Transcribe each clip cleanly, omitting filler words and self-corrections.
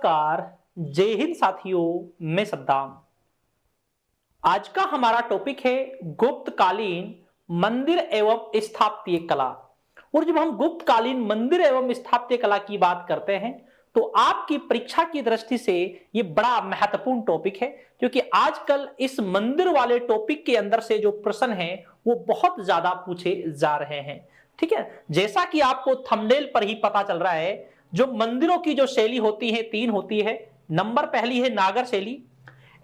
नमस्कार, जय हिंद साथियों, मैं सद्दाम। आज का हमारा टॉपिक है गुप्तकालीन मंदिर एवं स्थापत्य कला। और जब हम गुप्तकालीन मंदिर एवं स्थापत्य कला की बात करते हैं तो आपकी परीक्षा की दृष्टि से यह बड़ा महत्वपूर्ण टॉपिक है, क्योंकि आजकल इस मंदिर वाले टॉपिक के अंदर से जो प्रश्न है वो बहुत ज्यादा पूछे जा रहे हैं। ठीक है, जैसा कि आपको थंबनेल पर ही पता चल रहा है, जो मंदिरों की जो शैली होती है तीन होती है। नंबर पहली है नागर शैली,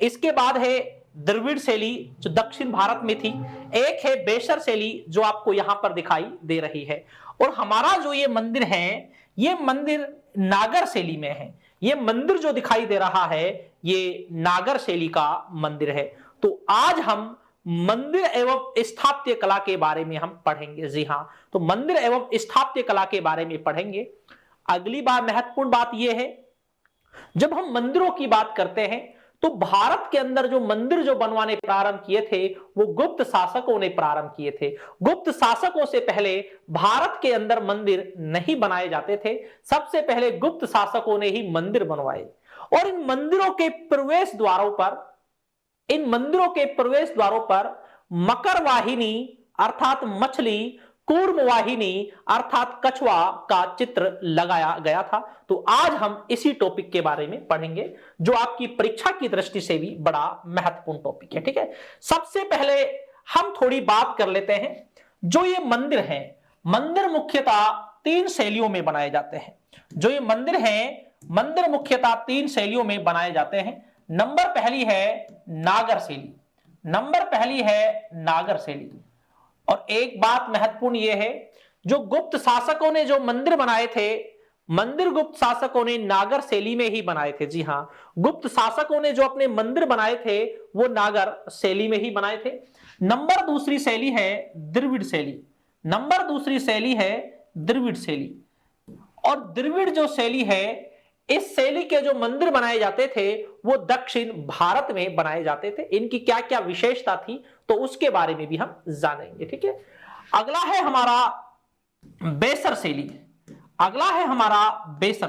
इसके बाद है द्रविड़ शैली जो दक्षिण भारत में थी, एक है बेसर शैली जो आपको यहां पर दिखाई दे रही है। और हमारा जो ये मंदिर है, ये मंदिर नागर शैली में है। ये मंदिर जो दिखाई दे रहा है ये नागर शैली का मंदिर है। तो आज हम मंदिर एवं स्थापत्य कला के बारे में हम पढ़ेंगे। जी हाँ, तो मंदिर एवं स्थापत्य कला के बारे में पढ़ेंगे। अगली बार महत्वपूर्ण बात यह है, जब हम मंदिरों की बात करते हैं तो भारत के अंदर जो मंदिर जो बनवाने प्रारंभ किए थे वो गुप्त शासकों ने प्रारंभ किए थे। गुप्त शासकों से पहले भारत के अंदर मंदिर नहीं बनाए जाते थे। सबसे पहले गुप्त शासकों ने ही मंदिर बनवाए। और इन मंदिरों के प्रवेश द्वारों पर मकर वाहिनी अर्थात मछली, कूर्म वाहिनी अर्थात कछुआ का चित्र लगाया गया था। तो आज हम इसी टॉपिक के बारे में पढ़ेंगे जो आपकी परीक्षा की दृष्टि से भी बड़ा महत्वपूर्ण टॉपिक है। ठीक है, सबसे पहले हम थोड़ी बात कर लेते हैं। जो ये मंदिर है, मंदिर मुख्यतः तीन शैलियों में बनाए जाते हैं। जो ये मंदिर है, मंदिर मुख्यतः तीन शैलियों में बनाए जाते हैं। नंबर पहली है नागर शैली। और एक बात महत्वपूर्ण यह है, जो गुप्त शासकों ने जो मंदिर बनाए थे, मंदिर गुप्त शासकों ने नागर शैली में ही बनाए थे। जी हां, गुप्त शासकों ने जो अपने मंदिर बनाए थे वो नागर शैली में ही बनाए थे। नंबर दूसरी शैली है द्रविड़ शैली। और द्रविड़ जो शैली है, इस शैली के जो मंदिर बनाए जाते थे वो दक्षिण भारत में बनाए जाते थे। इनकी क्या क्या विशेषता थी तो उसके बारे में भी हम जानेंगे। ठीक है, अगला है हमारा बेसर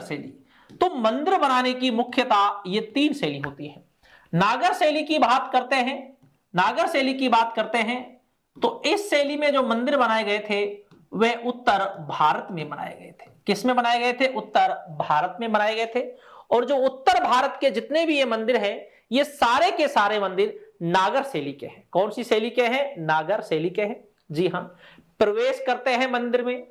शैली। तो मंदिर बनाने की मुख्यतः ये तीन शैली होती है। नागर शैली की बात करते हैं तो इस शैली में जो मंदिर बनाए गए थे वे उत्तर भारत में बनाए गए थे। किसमें बनाए गए थे? उत्तर भारत में बनाए गए थे। और जो उत्तर भारत के जितने भी ये मंदिर हैं, ये सारे के सारे मंदिर नागर शैली के हैं। कौन सी शैली के हैं? नागर शैली के हैं। जी हां, प्रवेश करते हैं मंदिर में,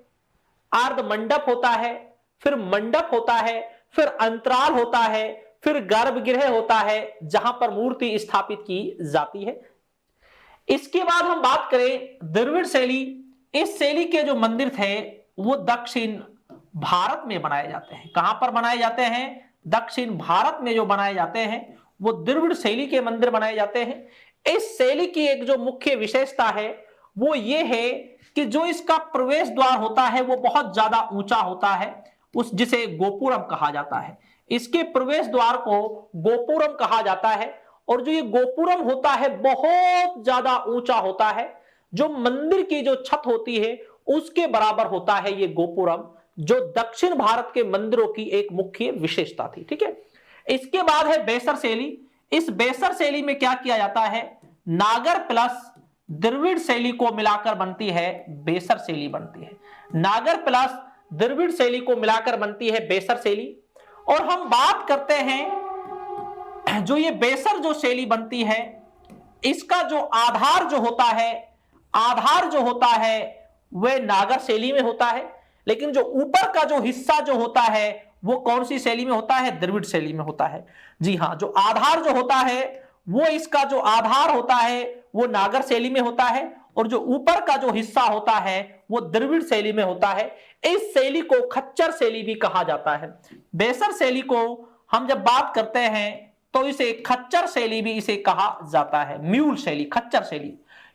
अर्ध मंडप होता है, फिर मंडप होता है, फिर अंतराल होता है, फिर गर्भगृह होता है जहां पर मूर्ति स्थापित की जाती है। इसके बाद हम बात करें द्रविड़ शैली। इस शैली के जो मंदिर थे वो दक्षिण भारत में बनाए जाते हैं। कहां पर बनाए जाते हैं? दक्षिण भारत में जो बनाए जाते हैं वो द्रविड़ शैली के मंदिर बनाए जाते हैं। इस शैली की एक जो मुख्य विशेषता है वो ये है कि जो इसका प्रवेश द्वार होता है वो बहुत ज्यादा ऊंचा होता है, जिसे गोपुरम कहा जाता है। इसके प्रवेश द्वार को गोपुरम कहा जाता है। और जो ये गोपुरम होता है बहुत ज्यादा ऊंचा होता है, जो मंदिर की जो छत होती है उसके बराबर होता है ये गोपुरम, जो दक्षिण भारत के मंदिरों की एक मुख्य विशेषता थी। ठीक है, इसके बाद है बेसर शैली। इस बेसर शैली में क्या किया जाता है? नागर प्लस द्रविड़ शैली को मिलाकर बनती है बेसर शैली बनती है। नागर प्लस द्रविड़ शैली को मिलाकर बनती है बेसर शैली। और हम बात करते हैं जो ये बेसर जो शैली बनती है, इसका जो आधार जो होता है वह नागर शैली में होता है, लेकिन जो ऊपर का जो हिस्सा जो होता है वो कौन सी शैली में होता है? द्रविड़ शैली में होता है। जी हां, जो आधार जो होता है वो इसका जो आधार होता है वो नागर शैली में होता है, और जो ऊपर का जो हिस्सा होता है वो द्रविड़ शैली में होता है। इस शैली को खच्चर शैली भी कहा जाता है। बेसर शैली को हम जब बात करते हैं तो इसे खच्चर शैली भी इसे कहा जाता है। म्यूल शैली, खच्चर शैली,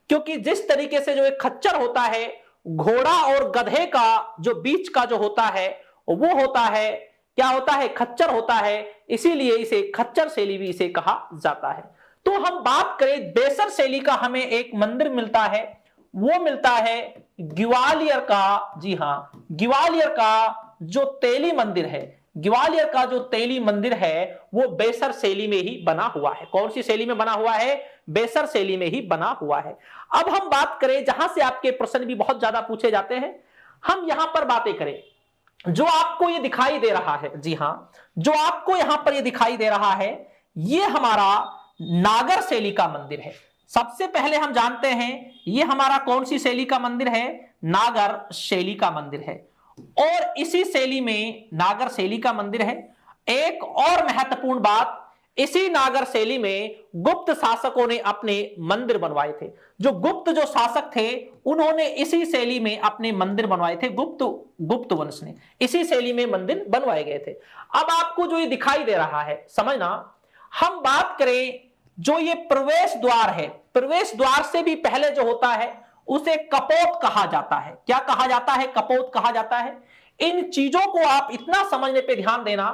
क्योंकि जिस तरीके से जो एक खच्चर होता है, घोड़ा और गधे का जो बीच का जो होता है वो होता है, क्या होता है? खच्चर होता है। इसीलिए इसे खच्चर शैली भी इसे कहा जाता है। तो हम बात करें बेसर शैली का, हमें एक मंदिर मिलता है, वो मिलता है ग्वालियर का। जी हां, ग्वालियर का जो तेली मंदिर है, ग्वालियर का जो तेली मंदिर है वो बेसर शैली में ही बना हुआ है। कौन सी शैली में बना हुआ है? बेसर शैली में ही बना हुआ है। अब हम बात करें, जहां से आपके प्रश्न भी बहुत ज्यादा पूछे जाते हैं, हम यहां पर बातें करें। जो आपको ये दिखाई दे रहा है, जी हां, जो आपको यहां पर ये दिखाई दे रहा है, ये हमारा नागर शैली का मंदिर है। सबसे पहले हम जानते हैं ये हमारा कौन सी शैली का मंदिर है? नागर शैली का मंदिर है। और इसी शैली में, नागर शैली का मंदिर है। एक और महत्वपूर्ण बात, इसी नागर शैली में गुप्त शासकों ने अपने मंदिर बनवाए थे। जो गुप्त जो शासक थे उन्होंने इसी शैली में अपने मंदिर बनवाए थे। गुप्त वंश ने इसी शैली में मंदिर बनवाए गए थे। अब आपको जो ये दिखाई दे रहा है, समझना, हम बात करें जो ये प्रवेश द्वार है, प्रवेश द्वार से भी पहले जो होता है उसे कपोत कहा जाता है। क्या कहा जाता है? कपोत कहा जाता है। इन चीजों को आप इतना समझने पे ध्यान देना,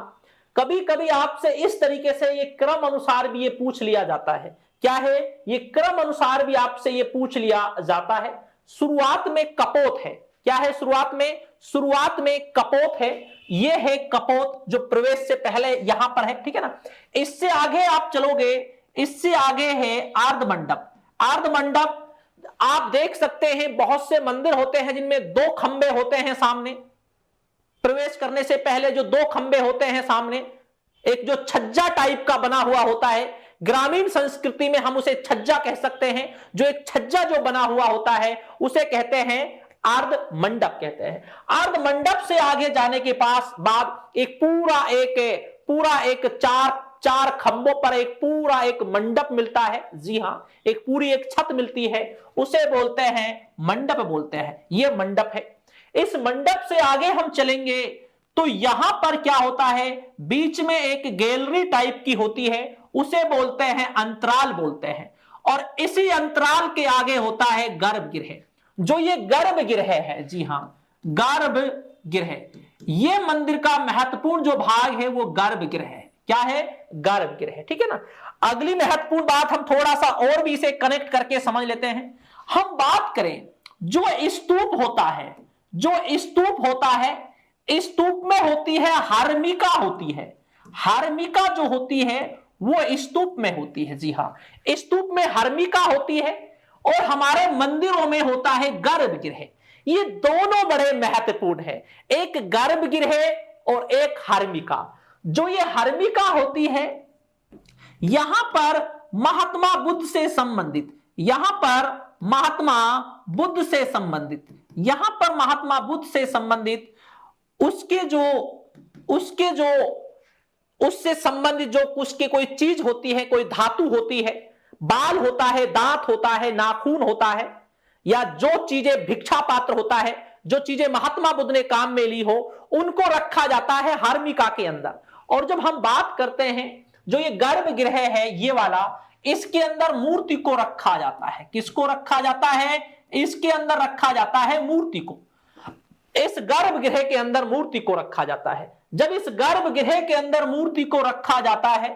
कभी कभी आपसे इस तरीके से ये क्रम अनुसार भी ये पूछ लिया जाता है। क्या है? ये क्रम अनुसार भी आपसे ये पूछ लिया जाता है। शुरुआत में कपोत है। क्या है शुरुआत में? शुरुआत में कपोत है। ये है कपोत जो प्रवेश से पहले यहां पर है, ठीक है ना। इससे आगे आप चलोगे, इससे आगे है आर्ध मंडप। आर्ध मंडप आप देख सकते हैं, बहुत से मंदिर होते हैं जिनमें दो खंबे होते हैं सामने। प्रवेश करने से पहले जो दो खंबे होते हैं सामने, एक जो छज्जा टाइप का बना हुआ होता है, ग्रामीण संस्कृति में हम उसे छज्जा कह सकते हैं। जो एक छज्जा जो बना हुआ होता है उसे कहते हैं आर्ध मंडप कहते हैं। आर्ध मंडप से आगे जाने के बाद एक पूरा एक चार खंभों पर एक पूरा एक मंडप मिलता है। जी हां, एक पूरी एक छत मिलती है, उसे बोलते हैं मंडप बोलते हैं। यह मंडप है। इस मंडप से आगे हम चलेंगे तो यहां पर क्या होता है, बीच में एक गैलरी टाइप की होती है, उसे बोलते हैं अंतराल बोलते हैं। और इसी अंतराल के आगे होता है गर्भगृह। जो ये गर्भगृह है, जी हां, गर्भगृह, ये मंदिर का महत्वपूर्ण जो भाग है वो गर्भगृह है। क्या है? गर्भगृह, ठीक है ना। अगली महत्वपूर्ण बात हम थोड़ा सा और भी इसे कनेक्ट करके समझ लेते हैं। हम बात करें जो स्तूप होता है, जो स्तूप होता है, स्तूप में होती है हार्मिका होती है। हार्मिका जो होती है वो स्तूप में होती है। जी हां, स्तूप में हार्मिका होती है और हमारे मंदिरों में होता है गर्भगृह। ये दोनों बड़े महत्वपूर्ण है, एक गर्भगृह और एक हार्मिका। जो ये हार्मिका होती है, यहां पर महात्मा बुद्ध से संबंधित, यहां पर महात्मा बुद्ध से संबंधित, यहां पर महात्मा बुद्ध से संबंधित उससे संबंधित जो उसके कोई चीज होती है, कोई धातु होती है, बाल होता है, दांत होता है, नाखून होता है, या जो चीजें भिक्षा पात्र होता है, जो चीजें महात्मा बुद्ध ने काम में ली हो, उनको रखा जाता है हार्मिका के अंदर। और जब हम बात करते हैं जो ये गर्भगृह है ये वाला, इसके अंदर मूर्ति को रखा जाता है। किसको रखा जाता है? इसके अंदर रखा जाता है मूर्ति को। इस गर्भगृह के अंदर मूर्ति को रखा जाता है। जब इस गर्भगृह के अंदर मूर्ति को रखा जाता है,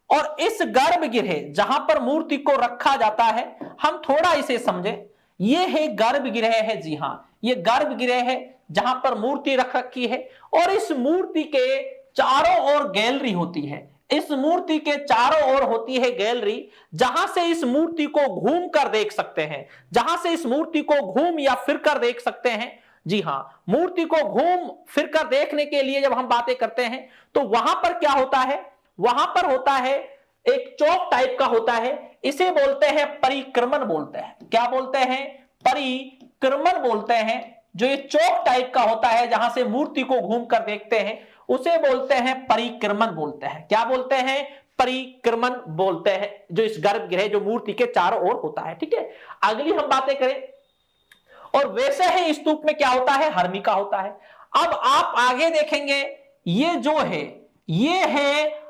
और इस गर्भगृह जहां पर मूर्ति को रखा जाता है, हम थोड़ा इसे समझें। यह है गर्भगृह है। जी हां, यह गर्भगृह है जहां पर मूर्ति रख रखी है, और इस मूर्ति के चारों ओर गैलरी होती है। इस मूर्ति के चारों ओर होती है गैलरी, जहां से इस मूर्ति को घूम कर देख सकते हैं, जहां से इस मूर्ति को घूम या फिर कर देख सकते हैं। जी हां, मूर्ति को घूम फिर कर देखने के लिए जब हम बातें करते हैं तो वहां पर क्या होता है, वहां पर होता है एक चौक टाइप का होता है, इसे बोलते हैं परिक्रमण बोलते हैं। क्या बोलते हैं? परिक्रमण बोलते हैं। जो ये चौक टाइप का होता है जहां से मूर्ति को घूम कर देखते हैं, उसे बोलते हैं परिक्रमण बोलते हैं। क्या बोलते हैं? परिक्रमण बोलते हैं, जो इस गर्भगृह जो मूर्ति के चारों ओर होता है। ठीक है, अगली हम बातें करें, और वैसे ही स्तूप में क्या होता है? हर्मिका होता है। अब आप आगे देखेंगे, ये जो है ये है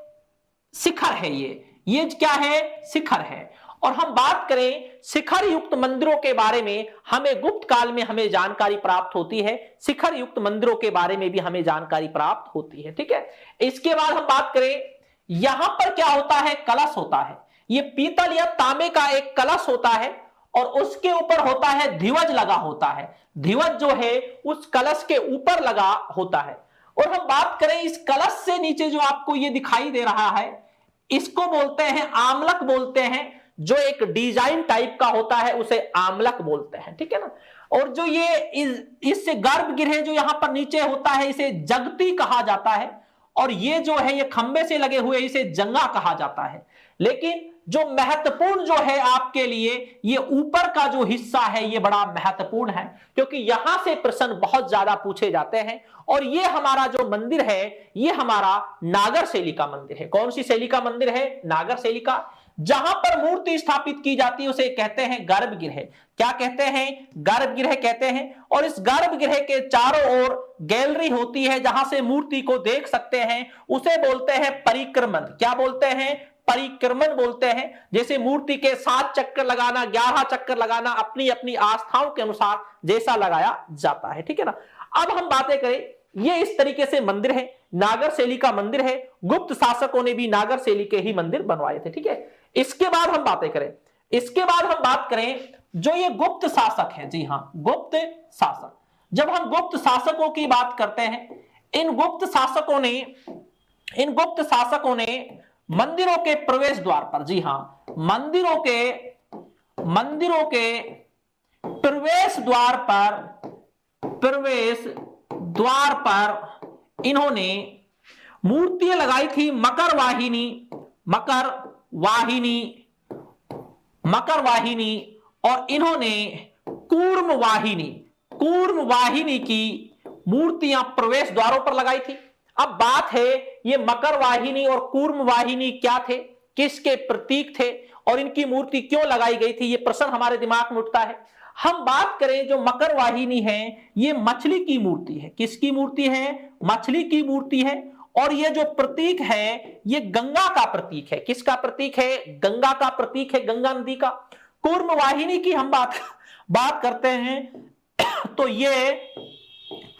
शिखर है। ये क्या है? शिखर है। और हम बात करें शिखर युक्त मंदिरों के बारे में, हमें गुप्त काल में हमें जानकारी प्राप्त होती है। शिखर युक्त मंदिरों के बारे में भी हमें जानकारी प्राप्त होती है। ठीक है, इसके बाद हम बात करें, यहां पर क्या होता है? कलश होता है। ये पीतल या तांबे का एक कलश होता है, और उसके ऊपर होता है ध्वज लगा होता है। ध्वज जो है उस कलश के ऊपर लगा होता है। और हम बात करें इस कलश से नीचे जो आपको ये दिखाई दे रहा है, इसको बोलते हैं आमलक बोलते हैं। जो एक डिजाइन टाइप का होता है उसे आमलक बोलते हैं, ठीक है ना। और जो ये इससे गर्भगृह जो यहां पर नीचे होता है इसे जगती कहा जाता है, और ये जो है ये खंबे से लगे हुए इसे जंगा कहा जाता है। लेकिन जो महत्वपूर्ण जो है आपके लिए ये ऊपर का जो हिस्सा है ये बड़ा महत्वपूर्ण है, क्योंकि यहां से प्रश्न बहुत ज्यादा पूछे जाते हैं। और ये हमारा जो मंदिर है ये हमारा नागर शैली का मंदिर है। कौन सी शैली का मंदिर है? नागर शैली का। जहां पर मूर्ति स्थापित की जाती है उसे कहते हैं गर्भगृह। क्या कहते हैं? गर्भगृह कहते हैं। और इस गर्भगृह के चारों ओर गैलरी होती है जहां से मूर्ति को देख सकते हैं, उसे बोलते हैं परिक्रमण। क्या बोलते हैं? परिक्रमण बोलते हैं। जैसे मूर्ति के 7 चक्कर लगाना, 11 चक्कर लगाना अपनी अपनी आस्थाओं के अनुसार जैसा लगाया जाता है, ठीक है ना। अब हम बातें करें, ये इस तरीके से मंदिर है, नागर शैली का मंदिर है। गुप्त शासकों ने भी नागर शैली के ही मंदिर बनवाए थे, ठीक है। इसके बाद हम बातें करें, इसके बाद हम बात करें जो ये गुप्त शासक है, जी हां गुप्त शासक। जब हम गुप्त शासकों की बात करते हैं, इन गुप्त शासकों ने मंदिरों के प्रवेश द्वार पर, जी हां मंदिरों के प्रवेश द्वार पर इन्होंने मूर्तियां लगाई थी मकर वाहिनी, और इन्होंने कूर्म वाहिनी की मूर्तियां प्रवेश द्वारों पर लगाई थी। अब बात है ये मकर वाहिनी और कूर्म वाहिनी क्या थे, किसके प्रतीक थे, और इनकी मूर्ति क्यों लगाई गई थी, ये प्रश्न हमारे दिमाग में उठता है। हम बात करें जो मकर वाहिनी है ये मछली की मूर्ति है। किसकी मूर्ति है? मछली की मूर्ति है। और ये जो प्रतीक है ये गंगा का प्रतीक है। किसका प्रतीक है? गंगा का प्रतीक है, गंगा नदी का। कूर्म वाहिनी की हम बात करते हैं तो ये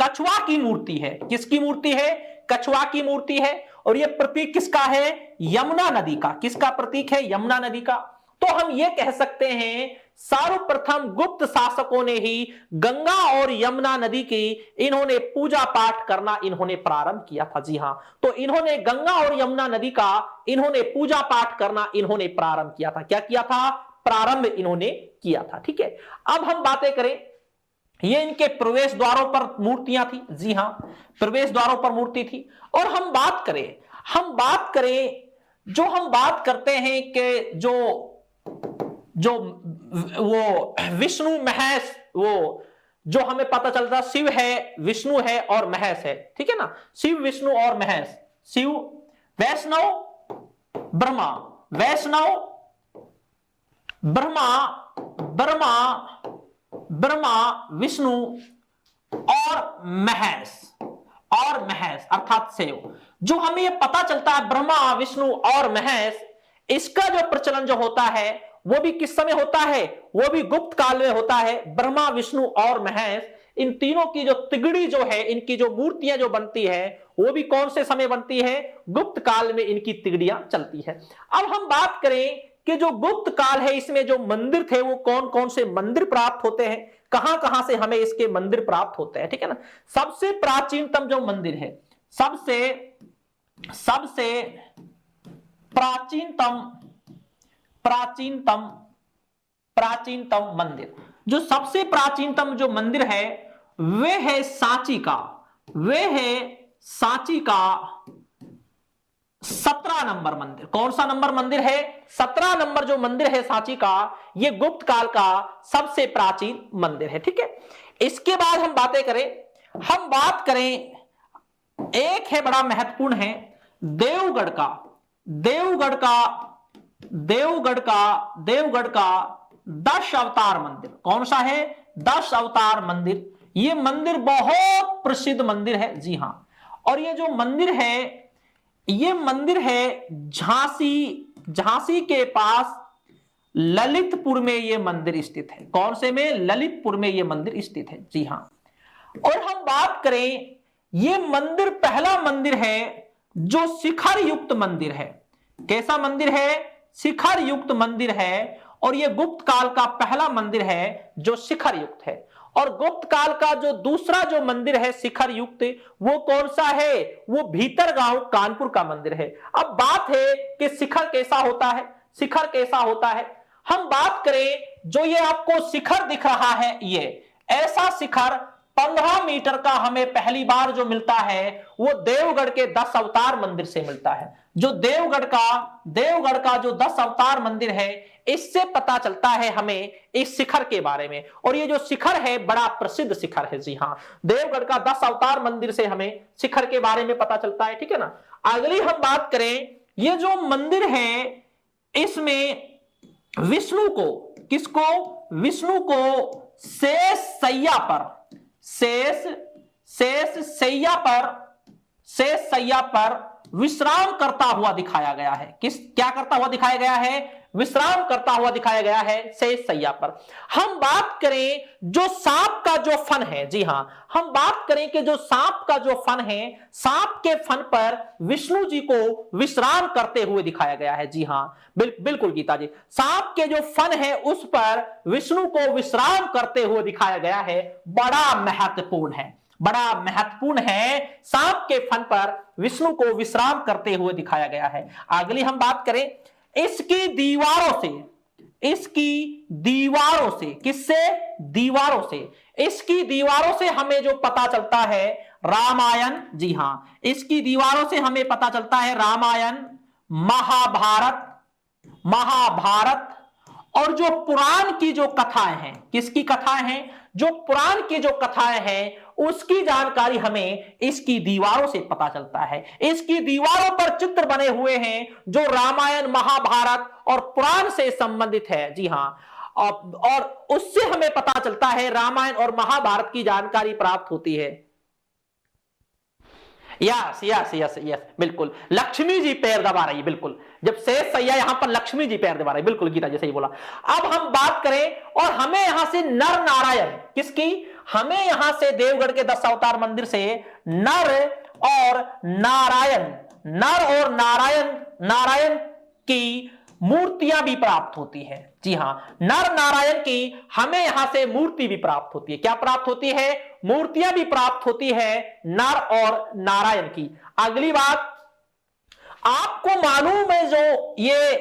कछुआ की मूर्ति है। किसकी मूर्ति है? कछुआ की मूर्ति है। और ये प्रतीक किसका है? यमुना नदी का। किसका प्रतीक है? यमुना नदी का। तो हम ये कह सकते हैं सर्वप्रथम गुप्त शासकों ने ही गंगा और यमुना नदी की इन्होंने पूजा पाठ करना इन्होंने प्रारंभ किया था। जी हां, तो इन्होंने गंगा और यमुना नदी का इन्होंने पूजा पाठ करना इन्होंने प्रारंभ किया था। क्या किया था? प्रारंभ इन्होंने किया था, ठीक है। अब हम बातें करें, ये इनके प्रवेश द्वारों पर मूर्तियां थी। जी हां, प्रवेश द्वारों पर मूर्ति थी। और हम बात करें जो हम बात करते हैं कि जो वो विष्णु महेश, वो जो हमें पता चलता शिव है, विष्णु है और महेश है, ठीक है ना। शिव, विष्णु और महेश। शिव, वैष्णव, ब्रह्मा, विष्णु और महेश अर्थात शिव। जो हमें ये पता चलता है ब्रह्मा, विष्णु और महेश, इसका जो प्रचलन जो होता है वो भी किस समय होता है? वो भी गुप्त काल में होता है। ब्रह्मा, विष्णु और महेश, इन तीनों की जो तिगड़ी जो है, इनकी जो मूर्तियां जो बनती है वो भी कौन से समय बनती है? गुप्त काल में इनकी तिगड़ियां चलती है। अब हम बात करें कि जो गुप्त काल है इसमें जो मंदिर थे वो कौन कौन से मंदिर प्राप्त होते हैं, कहां कहां से हमें इसके मंदिर प्राप्त होते हैं, ठीक है ना। सबसे प्राचीनतम जो मंदिर है, सबसे प्राचीनतम मंदिर, जो सबसे प्राचीनतम जो मंदिर है वे है सांची का 17 नंबर मंदिर। कौन सा नंबर मंदिर है? 17 नंबर जो मंदिर है सांची का, यह गुप्त काल का सबसे प्राचीन मंदिर है, ठीक है। इसके बाद हम बात करें एक है बड़ा महत्वपूर्ण है देवगढ़ का 10 अवतार मंदिर। कौन सा है? 10 अवतार मंदिर। यह मंदिर बहुत प्रसिद्ध मंदिर है, जी हां। और यह जो मंदिर है ये मंदिर है झांसी के पास ललितपुर में यह मंदिर स्थित है। कौन से में? ललितपुर में यह मंदिर स्थित है, जी हां। और हम बात करें यह मंदिर पहला मंदिर है जो शिखर युक्त मंदिर है। कैसा मंदिर है? शिखर युक्त मंदिर है। और यह गुप्त काल का पहला मंदिर है जो शिखर युक्त है। और गुप्त काल का जो दूसरा जो मंदिर है शिखर युक्त, वो कौन सा है? वो भीतरगांव कानपुर का मंदिर है। अब बात है कि शिखर कैसा होता है, शिखर कैसा होता है। हम बात करें, जो ये आपको शिखर दिख रहा है, ये ऐसा शिखर 15 मीटर का हमें पहली बार जो मिलता है वो देवगढ़ के 10 अवतार मंदिर से मिलता है। जो देवगढ़ का जो 10 अवतार मंदिर है, इससे पता चलता है हमें इस शिखर के बारे में। और ये जो शिखर है बड़ा प्रसिद्ध शिखर है। जी हां, देवगढ़ का 10 अवतार मंदिर से हमें शिखर के बारे में पता चलता है। ठीक है ना। अगली हम बात करें, ये जो मंदिर है इसमें विष्णु को, किसको? विष्णु को शेष सैया पर विश्राम करता हुआ दिखाया गया है। क्या करता हुआ दिखाया गया है? विश्राम करता हुआ दिखाया गया है शेष सैया पर। हम बात करें जो सांप का जो फन है, जी हां, हम बात करें कि जो सांप का जो फन है, सांप के फन पर विष्णु जी को विश्राम करते हुए दिखाया गया है। जी हां, बिल्कुल गीता जी, सांप के जो फन है उस पर विष्णु को विश्राम करते हुए दिखाया गया है। बड़ा महत्वपूर्ण है, बड़ा महत्वपूर्ण है। सांप के फन पर विष्णु को विश्राम करते हुए दिखाया गया है। अगली हम बात करें, इसकी दीवारों से, किससे? दीवारों से, इसकी दीवारों से हमें जो पता चलता है रामायण, जी हां, इसकी दीवारों से हमें पता चलता है रामायण, महाभारत और जो पुराण की जो कथाएं हैं, किसकी कथाएं हैं? जो पुराण की जो कथाएं हैं उसकी जानकारी हमें इसकी दीवारों से पता चलता है। इसकी दीवारों पर चित्र बने हुए हैं जो रामायण, महाभारत और पुराण से संबंधित है। जी हां, और उससे हमें पता चलता है, रामायण और महाभारत की जानकारी प्राप्त होती है। यस यस यस यस, बिल्कुल, लक्ष्मी जी पैर दबा रही है। बिल्कुल, जब शेष सैया यहां पर लक्ष्मी जी पैर दबा रही है। बिल्कुल गीता जी सही बोला। अब हम बात करें, और हमें यहां से नर नारायण, किसकी? हमें यहां से देवगढ़ के 10 अवतार मंदिर से नर और नारायण की मूर्तियां भी प्राप्त होती है। जी हां, नर नारायण की हमें यहां से मूर्ति भी प्राप्त होती है। क्या प्राप्त होती है? मूर्तियां भी प्राप्त होती है नर और नारायण की। अगली बात, आपको मालूम है जो ये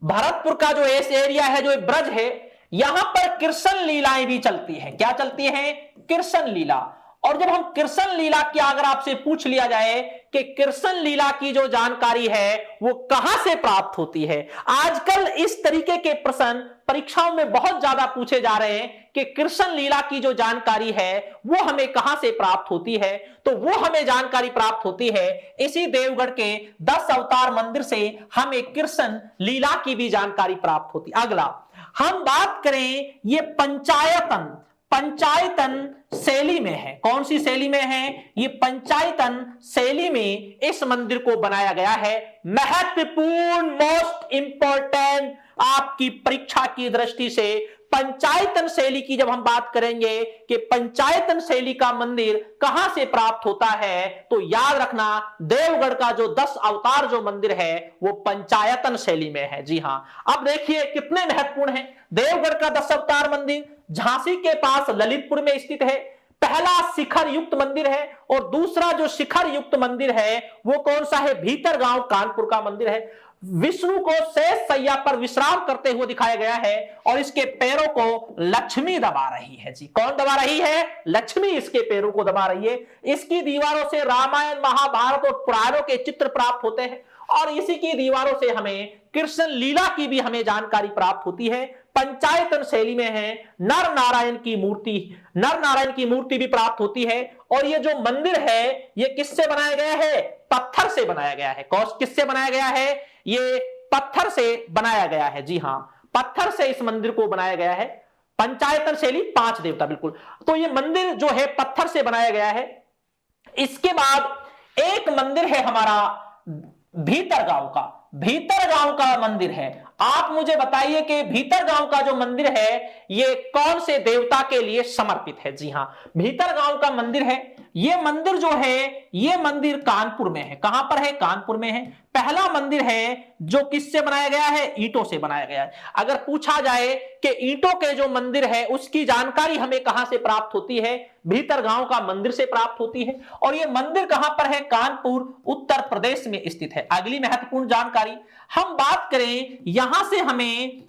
भरतपुर का जो इस एरिया है, जो ब्रज है, यहां पर कृष्ण लीलाएं भी चलती है। क्या चलती है? कृष्ण लीला। और जब हम कृष्ण लीला की अगर आपसे पूछ लिया जाए कि कृष्ण लीला की जो जानकारी है वो कहां से प्राप्त होती है, आजकल इस तरीके के प्रश्न परीक्षाओं में बहुत ज्यादा पूछे जा रहे हैं कि कृष्ण लीला की जो जानकारी है वो हमें कहां से प्राप्त होती है, तो वो हमें जानकारी प्राप्त होती है इसी देवगढ़ के 10 अवतार मंदिर से हमें कृष्ण लीला की भी जानकारी प्राप्त होती। अगला हम बात करें, ये पंचायतन शैली में है। कौन सी शैली में है? ये पंचायतन शैली में इस मंदिर को बनाया गया है। महत्वपूर्ण, मोस्ट इंपॉर्टेंट आपकी परीक्षा की दृष्टि से पंचायतन शैली की जब हम बात करेंगे कि पंचायतन शैली का मंदिर कहां से प्राप्त होता है, तो याद रखना देवगढ़ का जो 10 अवतार जो मंदिर है वो पंचायतन शैली में है। जी हां, अब देखिए कितने महत्वपूर्ण है। देवगढ़ का 10 अवतार मंदिर झांसी के पास ललितपुर में स्थित है। पहला शिखर युक्त मंदिर है, और दूसरा जो शिखर युक्त मंदिर है वो कौन सा है? भीतरगांव कानपुर का मंदिर है। विष्णु को शेष सैया पर विश्राम करते हुए दिखाया गया है, और इसके पैरों को लक्ष्मी दबा रही है। जी, कौन दबा रही है? लक्ष्मी इसके पैरों को दबा रही है। इसकी दीवारों से रामायण, महाभारत और पुराणों के चित्र प्राप्त होते हैं, और इसी की दीवारों से हमें कृष्ण लीला की भी हमें जानकारी प्राप्त होती है। पंचायतन शैली में है। नर नारायण की मूर्ति भी प्राप्त होती है। और ये जो मंदिर है ये किससे बनाया गया है? पत्थर से बनाया गया है। किससे बनाया गया है? ये पत्थर से बनाया गया है। जी हां, पत्थर से इस मंदिर को बनाया गया है। पंचायतन शैली 5 देवता, बिल्कुल। तो ये मंदिर जो है पत्थर से बनाया गया है। इसके बाद एक मंदिर है हमारा भीतरगांव का मंदिर है। आप मुझे बताइए कि भीतरगांव का जो मंदिर है ये कौन से देवता के लिए समर्पित है? जी हां, भीतरगांव का मंदिर है ये मंदिर जो है, ये मंदिर कानपुर में है। कहां पर है? कानपुर में है। पहला मंदिर है जो किससे बनाया गया है? ईंटों से बनाया गया है। अगर पूछा जाए कि ईंटों के जो मंदिर है उसकी जानकारी हमें कहां से प्राप्त होती है? भीतरगांव का मंदिर से प्राप्त होती है। और ये मंदिर कहां पर है? कानपुर, उत्तर प्रदेश में स्थित है। अगली महत्वपूर्ण जानकारी हम बात करें, यहां से हमें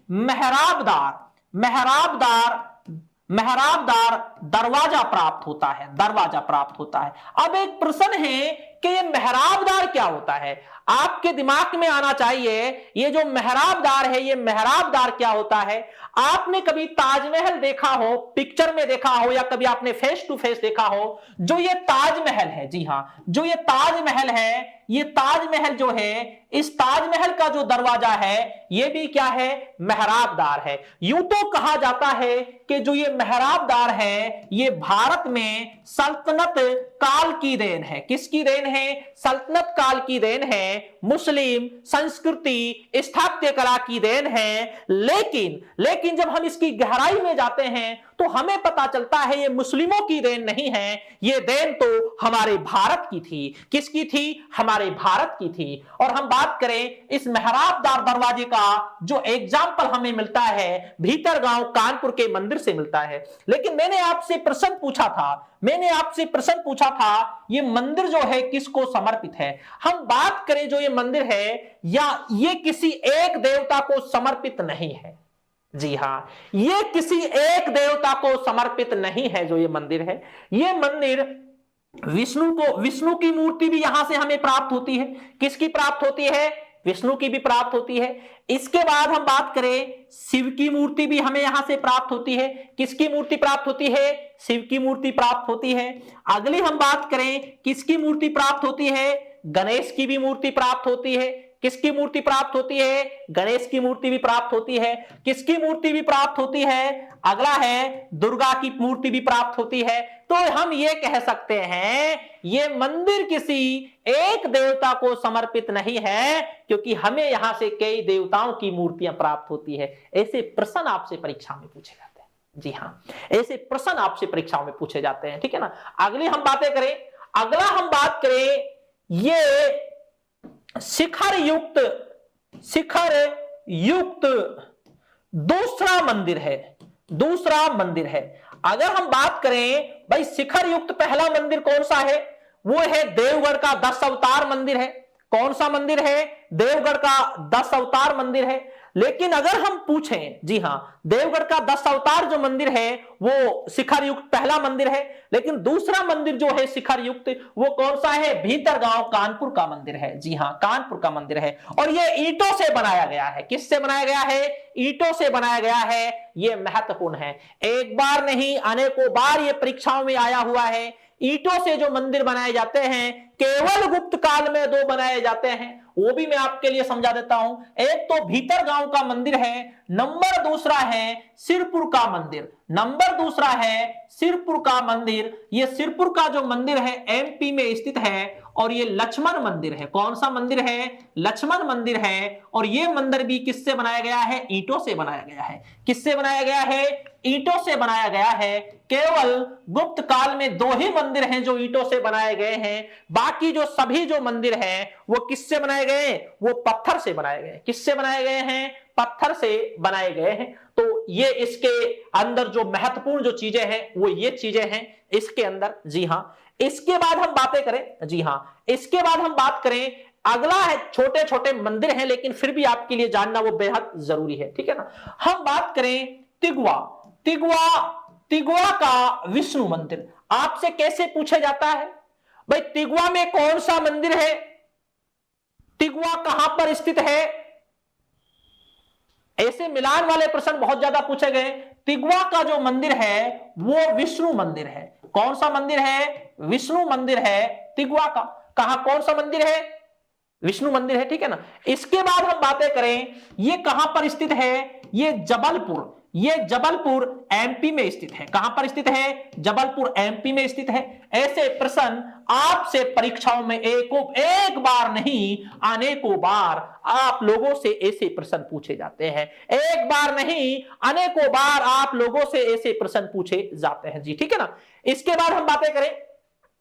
मेहराबदार दरवाजा प्राप्त होता है। दरवाजा प्राप्त होता है। अब एक प्रश्न है कि ये मेहराबदार क्या होता है? आपके दिमाग में आना चाहिए, ये जो मेहराबदार है, ये मेहराबदार क्या होता है? आपने कभी ताजमहल देखा हो, पिक्चर में देखा हो, या कभी आपने फेस टू फेस देखा हो? जो ये ताजमहल है, जी हां, जो ये ताजमहल है, ये ताजमहल जो है, इस ताजमहल का जो दरवाजा है, ये भी क्या है? मेहराबदार है। यूं तो कहा जाता है कि जो ये मेहराबदार है, ये भारत में सल्तनत काल की देन है। किसकी देन है? सल्तनत काल की देन है। मुस्लिम संस्कृति, स्थापत्य कला की देन है। लेकिन जब हम इसकी गहराई में जाते हैं तो हमें पता चलता है ये मुस्लिमों की देन नहीं है, ये देन तो हमारे भारत की थी। किसकी थी? हमारे भारत की थी। और हम बात करें इस मेहराबदार दरवाजे का, जो एग्जाम्पल हमें मिलता है भीतरगांव कानपुर के मंदिर से मिलता है। लेकिन मैंने आपसे प्रश्न पूछा था, ये मंदिर जो है किसको समर्पित है? हम बात करें जो ये मंदिर है, या ये किसी एक देवता को समर्पित नहीं है। जी हां, ये किसी एक देवता को समर्पित नहीं है। जो ये मंदिर है, ये मंदिर विष्णु की मूर्ति भी यहां से हमें प्राप्त होती है। किसकी प्राप्त होती है? विष्णु की भी प्राप्त होती है। इसके बाद हम बात करें, शिव की मूर्ति भी हमें यहां से प्राप्त होती है। किसकी मूर्ति प्राप्त होती है? शिव की मूर्ति प्राप्त होती है। अगली हम बात करें, किसकी मूर्ति प्राप्त होती है? गणेश की भी मूर्ति प्राप्त होती है। किसकी मूर्ति प्राप्त होती है? गणेश की मूर्ति भी प्राप्त होती है। किसकी मूर्ति भी प्राप्त होती है? अगला है, दुर्गा की मूर्ति भी प्राप्त होती है। तो हम ये कह सकते हैं, ये मंदिर किसी एक देवता को समर्पित नहीं है, क्योंकि हमें यहां से कई देवताओं की मूर्तियां प्राप्त होती है। ऐसे प्रश्न आपसे परीक्षा में पूछे जाते हैं। जी हां, ऐसे प्रश्न आपसे परीक्षाओं में पूछे जाते हैं। ठीक है ना। अगला हम बात करें, ये शिखर युक्त दूसरा मंदिर है। अगर हम बात करें भाई, शिखर युक्त पहला मंदिर कौन सा है? वो है देवगढ़ का 10 अवतार मंदिर है। कौन सा मंदिर है? देवगढ़ का 10 अवतार मंदिर है। लेकिन अगर हम पूछें, जी हां, देवगढ़ का 10 अवतार जो मंदिर है वो शिखर युक्त पहला मंदिर है। लेकिन दूसरा मंदिर जो है शिखर युक्त, वो कौन सा है? भीतरगांव कानपुर का मंदिर है। जी हां, कानपुर का मंदिर है। और ये ईंटों से बनाया गया है। किससे बनाया गया है? ईंटों से बनाया गया है। ये महत्वपूर्ण है। एक बार नहीं, अनेकों बार ये परीक्षाओं में आया हुआ है। ईंटों से जो मंदिर बनाए जाते हैं, केवल गुप्त काल में 2 बनाए जाते हैं। वो भी मैं आपके लिए समझा देता हूं। एक तो भीतरगांव का मंदिर है, नंबर दूसरा है सिरपुर का मंदिर। ये सिरपुर का जो मंदिर है एमपी में स्थित है, और ये लक्ष्मण मंदिर है। कौन सा मंदिर है? लक्ष्मण मंदिर है। और ये मंदिर भी किससे बनाया गया है? ईंटों से बनाया गया है। किससे बनाया गया है? ईंटों से बनाया गया है। केवल गुप्त काल में 2 ही मंदिर हैं जो ईंटों से बनाए गए हैं। बाकी जो सभी जो मंदिर हैं वो किससे बनाए गए? वो पत्थर से बनाए गए। किससे बनाए गए हैं? पत्थर से बनाए गए हैं। तो ये इसके अंदर जो महत्वपूर्ण जो चीजें हैं वो ये चीजें हैं इसके अंदर। जी हां, इसके बाद हम बातें करें, जी हां, इसके बाद हम बात करें, अगला है, छोटे छोटे मंदिर हैं लेकिन फिर भी आपके लिए जानना वो बेहद जरूरी है। ठीक है ना। हम बात करें तिगवा का विष्णु मंदिर। आपसे कैसे पूछा जाता है भाई, तिगवा में कौन सा मंदिर है? तिगवा कहां पर स्थित है? ऐसे मिलान वाले प्रश्न बहुत ज्यादा पूछे गए। तिगवा का जो मंदिर है वो विष्णु मंदिर है। कौन सा मंदिर है? विष्णु मंदिर है तिगवा का। कहां, कौन सा मंदिर है? विष्णु मंदिर है। ठीक है ना। इसके बाद हम बातें करें, ये कहां पर स्थित है? ये जबलपुर एमपी में स्थित है। कहां पर स्थित है? जबलपुर एमपी में स्थित है। ऐसे प्रश्न आपसे परीक्षाओं में एक बार नहीं, अनेकों बार आप लोगों से ऐसे प्रश्न पूछे जाते हैं। एक बार नहीं, अनेकों बार आप लोगों से ऐसे प्रश्न पूछे जाते हैं। जी ठीक है ना। इसके बाद हम बातें करें,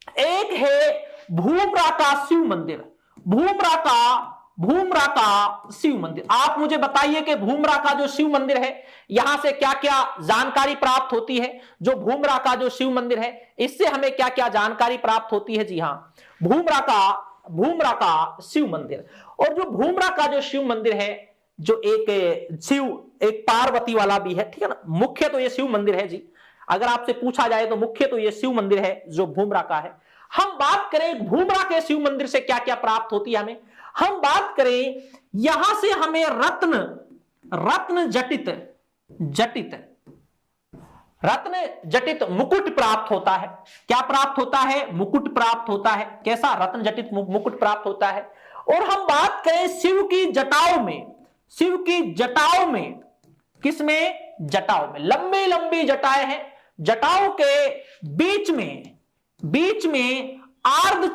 एक है भूमरा का शिव मंदिर, भूमरा का शिव मंदिर। आप मुझे बताइए कि भूमरा का जो शिव मंदिर है, यहां से क्या क्या जानकारी प्राप्त होती है? जो भूमरा का जो शिव मंदिर है, इससे हमें क्या क्या जानकारी प्राप्त होती है? जी हां, भूमरा का शिव मंदिर। और जो भूमरा का जो शिव मंदिर है, जो एक शिव, एक पार्वती वाला भी है, ठीक है ना। मुख्य तो ये शिव मंदिर है जी, अगर आपसे पूछा जाए तो मुख्य तो ये शिव मंदिर है जो भूमरा का है। हम बात करें भूमरा के शिव मंदिर से क्या क्या प्राप्त होती है हमें, हम बात करें यहां से हमें रत्न जटित मुकुट प्राप्त होता है। क्या प्राप्त होता है? मुकुट प्राप्त होता है। कैसा? रत्न जटित मुकुट प्राप्त होता है। और हम बात करें शिव की जटाओं में, किसमें? जटाओं में लंबी लंबी जटाएं हैं, जटाओं के बीच में आर्ध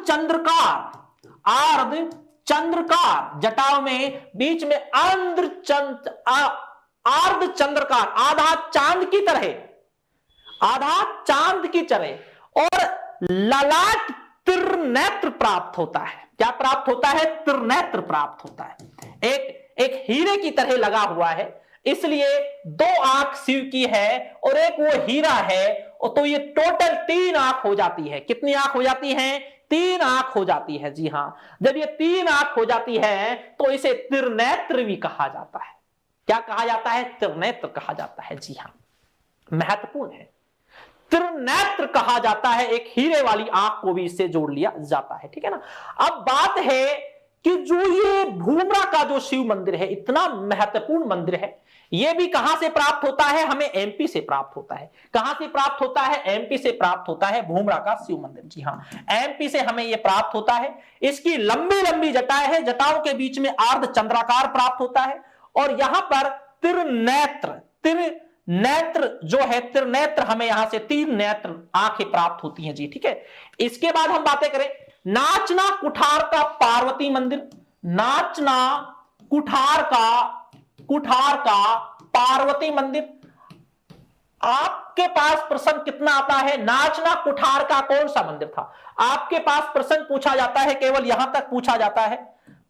चंद्रकार, जटाओं में बीच में आर्ध चंद्रकार, आधा चांद की तरह और ललाट त्रिनेत्र प्राप्त होता है। क्या प्राप्त होता है? त्रिनेत्र प्राप्त होता है। एक हीरे की तरह लगा हुआ है, इसलिए 2 आंख शिव की है और एक वो हीरा है, और तो ये टोटल 3 आंख हो जाती है। कितनी आंख हो जाती है? 3 आंख हो जाती है। जी हां, जब ये 3 आंख हो जाती है तो इसे त्रिनेत्र भी कहा जाता है। क्या कहा जाता है? त्रिनेत्र कहा जाता है। जी हां, महत्वपूर्ण है, त्रिनेत्र कहा जाता है। एक हीरे वाली आंख को भी इससे जोड़ लिया जाता है, ठीक है ना। अब बात है कि जो ये भूमरा का जो शिव मंदिर है, इतना महत्वपूर्ण मंदिर है, यह भी कहां से प्राप्त होता है? हमें एमपी से प्राप्त होता है। कहां से प्राप्त होता है? एमपी से प्राप्त होता है भूमरा का शिव मंदिर। जी हां, एमपी से हमें यह प्राप्त होता है। इसकी लंबी लंबी जटाएं हैं, जटाओं के बीच में अर्ध चंद्राकार प्राप्त होता है, और यहां पर त्रिनेत्र जो है, त्रिनेत्र हमें यहां से 3 नेत्र आंखें प्राप्त होती हैं। जी ठीक है। इसके बाद हम बातें करें नाचना कुठार का पार्वती मंदिर, नाचना कुठार का पार्वती मंदिर। आपके पास प्रश्न कितना आता है? नाचना कुठार का कौन सा मंदिर था? आपके पास प्रश्न पूछा जाता है, केवल यहां तक पूछा जाता है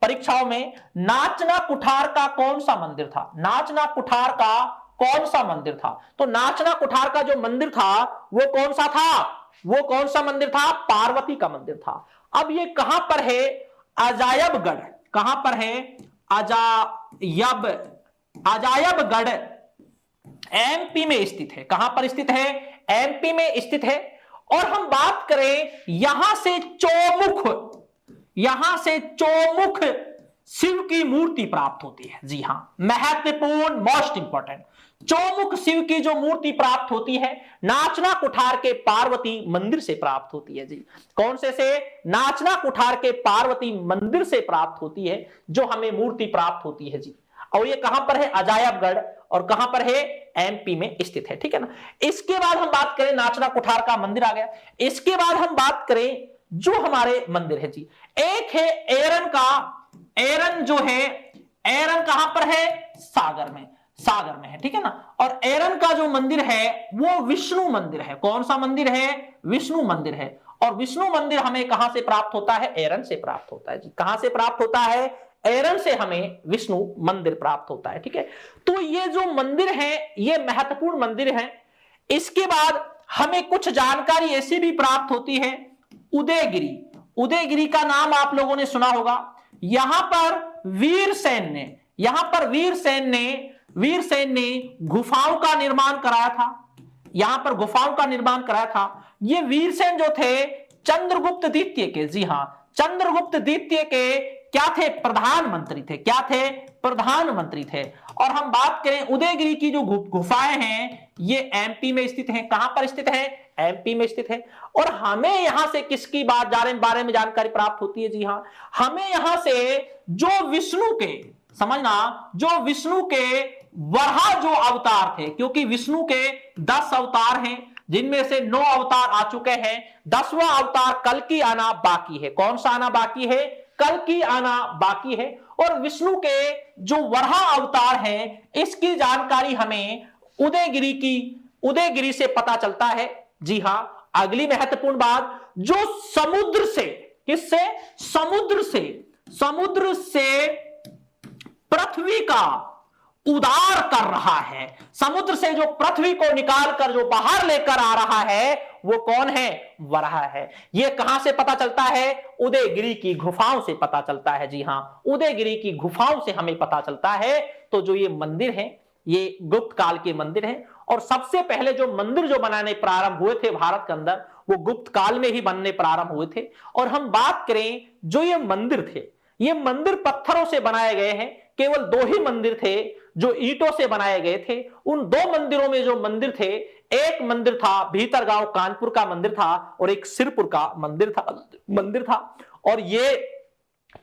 परीक्षाओं में, नाचना कुठार का कौन सा मंदिर था? नाचना कुठार का कौन सा मंदिर था? तो नाचना कुठार का जो मंदिर था वो कौन सा था? वो कौन सा मंदिर था? पार्वती का मंदिर था। अब ये कहां पर है? अजायबगढ़। कहां पर है? अजायबगढ़ एमपी में स्थित है। कहां पर स्थित है? एमपी में स्थित है। और हम बात करें यहां से चौमुख शिव की मूर्ति प्राप्त होती है। जी हां, महत्वपूर्ण, मोस्ट इंपॉर्टेंट, चौमुख शिव की जो मूर्ति प्राप्त होती है नाचना कुठार के पार्वती मंदिर से प्राप्त होती है। जी कौन से? नाचना कुठार के पार्वती मंदिर से प्राप्त होती है जो हमें मूर्ति प्राप्त होती है। जी, और ये कहां पर है? अजायबगढ़, और कहां पर है? एमपी में स्थित है, ठीक है ना। इसके बाद हम बात करें, नाचना कुठार का मंदिर आ गया। इसके बाद हम बात करें जो हमारे मंदिर है जी, एक है एरन का। एरन जो है, एरन कहां पर है? सागर में है, ठीक है ना। और एरन का जो मंदिर है वो विष्णु मंदिर है। कौन सा मंदिर है? विष्णु मंदिर है। और विष्णु मंदिर हमें कहां से प्राप्त होता है? एरन से प्राप्त होता है। जी कहां से प्राप्त होता है? एरन से हमें विष्णु मंदिर प्राप्त होता है, ठीक है। तो ये जो मंदिर है ये महत्वपूर्ण मंदिर है। इसके बाद हमें कुछ जानकारी ऐसी भी प्राप्त होती है, उदयगिरी का नाम आप लोगों ने सुना होगा। यहां पर वीरसेन ने गुफाओं का निर्माण कराया था। यहां पर गुफाओं का निर्माण कराया था। ये वीरसेन जो थे चंद्रगुप्त द्वितीय के, जी हां, चंद्रगुप्त द्वितीय के क्या थे? प्रधानमंत्री थे। क्या थे? प्रधानमंत्री थे। और हम बात करें उदयगिरी की जो गुफाएं हैं ये एमपी में स्थित हैं। कहां पर स्थित है? एमपी में स्थित है। और हमें यहां से किसकी बारे में जानकारी प्राप्त होती है? जी हां, हमें यहां से जो विष्णु के, समझना, जो विष्णु के वराह जो अवतार थे, क्योंकि विष्णु के 10 अवतार हैं जिनमें से 9 अवतार आ चुके हैं, 10वां अवतार कल की आना बाकी है। कौन सा आना बाकी है? कल की आना बाकी है। और विष्णु के जो वराह अवतार हैं इसकी जानकारी हमें उदयगिरी से पता चलता है। जी हां, अगली महत्वपूर्ण बात, जो समुद्र से, किससे, समुद्र से पृथ्वी का उदार कर रहा है, समुद्र से जो पृथ्वी को निकाल कर जो बाहर लेकर आ रहा है वो कौन है, वराह है। यह कहां से पता चलता है, उदयगिरि की गुफाओं से पता चलता है। जी हां, उदयगिरि की गुफाओं से हमें पता चलता है। तो जो ये मंदिर है ये गुप्त काल के मंदिर हैं, और सबसे पहले जो मंदिर जो बनाने प्रारंभ हुए थे भारत के अंदर वो गुप्त काल में ही बनने प्रारंभ हुए थे। और हम बात करें जो ये मंदिर थे, ये मंदिर पत्थरों से बनाए गए हैं। केवल 2 ही मंदिर थे जो ईंटों से बनाए गए थे। उन 2 मंदिरों में जो मंदिर थे, एक मंदिर था भीतरगांव कानपुर का मंदिर था और एक सिरपुर का मंदिर था। और ये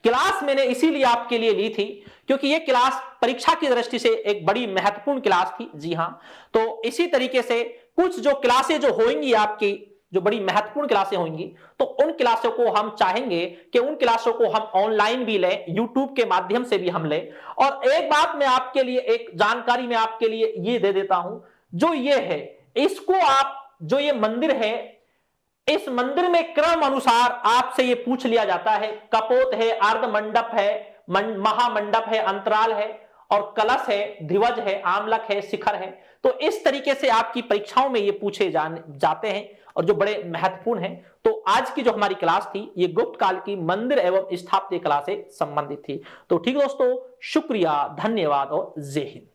क्लास मैंने इसीलिए आपके लिए ली थी क्योंकि ये क्लास परीक्षा की दृष्टि से एक बड़ी महत्वपूर्ण क्लास थी। जी हां, तो इसी तरीके से कुछ जो क्लासें जो होंगी आपकी, जो बड़ी महत्वपूर्ण क्लासें होंगी, तो उन क्लासों को हम चाहेंगे कि उन क्लासों को हम ऑनलाइन भी लें, यूट्यूब के माध्यम से भी हम लें। और एक बात मैं आपके लिए, एक जानकारी मैं आपके लिए ये दे देता हूं, जो ये है, इसको आप, जो ये मंदिर है, इस मंदिर में क्रम अनुसार आपसे ये पूछ लिया जाता है, कपोत है, अर्ध मंडप है, महामंडप है, अंतराल है, और कलश है, ध्वज है, आमलक है, शिखर है। तो इस तरीके से आपकी परीक्षाओं में ये पूछे जाते हैं और जो बड़े महत्वपूर्ण हैं। तो आज की जो हमारी क्लास थी ये गुप्त काल की मंदिर एवं स्थापत्य कला से संबंधित थी। तो ठीक दोस्तों, शुक्रिया, धन्यवाद और जय हिंद।